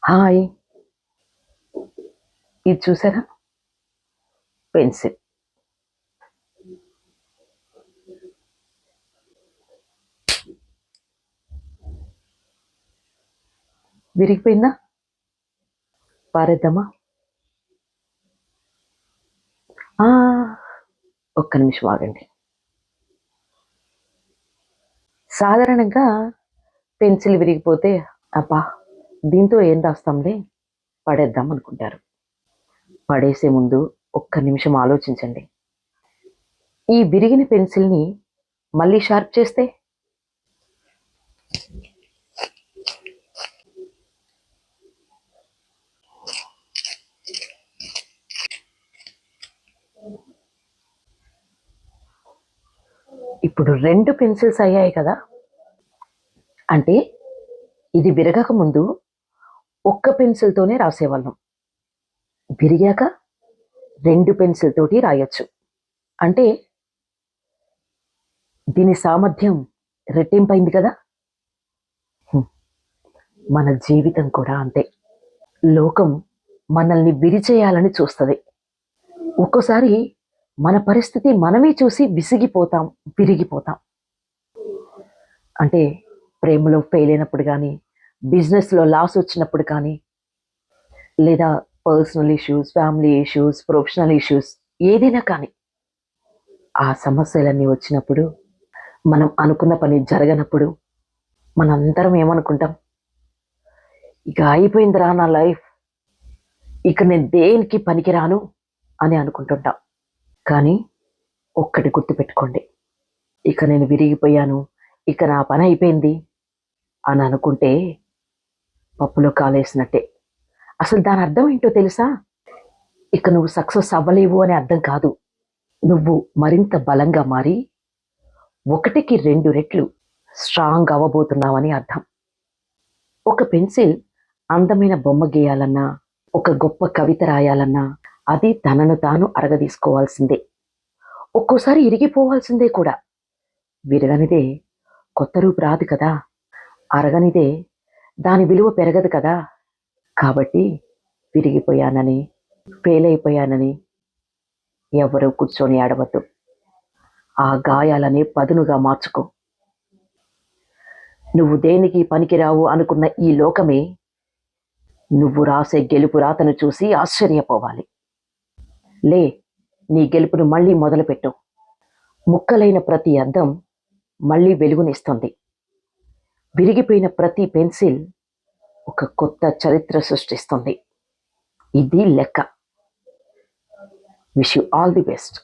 Hi! ఇది చూసారా? Pencil. విరిగిపోయిందా? పారేద్దామా? ఆ! ఒక్క నిమిషం ఆగండి. సాధారణంగా పెన్సిల్ విరిగిపోతే, అబ్బా! దీంతో ఏం రాస్తాంలే, పడేద్దాం అనుకుంటారు. పడేసే ముందు ఒక్క నిమిషం ఆలోచించండి. ఈ విరిగిన పెన్సిల్‌ని మళ్ళీ షార్ప్ చేస్తే? ఇప్పుడు 2 పెన్సిల్స్ అయ్యాయి కదా! అంటే ఇది విరగక ముందు ఒక్క పెన్సిల్‌తోనే రాసేవాళ్ళం. విరిగాక 2 పెన్సిల్ తోటి రాయొచ్చు. అంటే దీని సామర్థ్యం రెట్టింపైంది కదా! మన జీవితం కూడా అంతే. లోకం మనల్ని విరిచేయాలని చూస్తది. ఒక్కోసారి మన పరిస్థితి మనమే చూసి విసిగిపోతాం, విరిగిపోతాం. అంటే ప్రేమలో ఫెయిల్ అయినప్పుడు కానీ, బిజినెస్‌లో లాస్ వచ్చినప్పుడు కానీ, లేదా personal issues, family issues, professional issues ఏదైనా కానీ, ఆ సమస్యలన్నీ వచ్చినప్పుడు, మనం అనుకున్న పని జరగనప్పుడు, మనందరం ఏమనుకుంటాం? ఇక అయిపోయిందిరా నా లైఫ్. ఇక నేను దేనికి పనికిరాను అని అనుకుంటుంటాం. కానీ ఒక్కటి గుర్తుపెట్టుకోండి. ఇక నేను విరిగిపోయాను, ఇక నా పని అయిపోయింది అని అనుకుంటే పప్పులో కాలేసినట్టే. అసలు దాని అర్థం ఏంటో తెలుసా? ఇక నువ్వు సక్సెస్ అవ్వలేవు అనే అర్థం కాదు. నువ్వు మరింత బలంగా మారి 1కి 2 రెట్లు స్ట్రాంగ్ అవ్వబోతున్నావని అర్థం. ఒక పెన్సిల్ అందమైన బొమ్మ గీయాలన్నా, ఒక గొప్ప కవిత రాయాలన్నా, అది తనను తాను అరగదీసుకోవాల్సిందే. ఒక్కోసారి ఇరిగిపోవాల్సిందే కూడా. విరగనిదే కొత్త రూపు రాదు కదా! అరగనిదే దాని విలువ పెరగదు కదా! కాబట్టి విరిగిపోయానని, ఫెయిల్ అయిపోయానని ఎవరూ కూర్చొని ఏడవద్దు. ఆ గాయాలని పదునుగా మార్చుకో. నువ్వు దేనికి పనికిరావు అనుకున్న ఈ లోకమే నువ్వు రాసే గెలుపు రాతను చూసి ఆశ్చర్యపోవాలి. లే, నీ గెలుపును మళ్ళీ మొదలుపెట్టు. ముక్కలైన ప్రతి అద్దం మళ్ళీ వెలుగునిస్తుంది. విరిగిపోయిన ప్రతి పెన్సిల్ ఒక కొత్త చరిత్ర సృష్టిస్తుంది. ఇది లెక్క. Wish you all the best.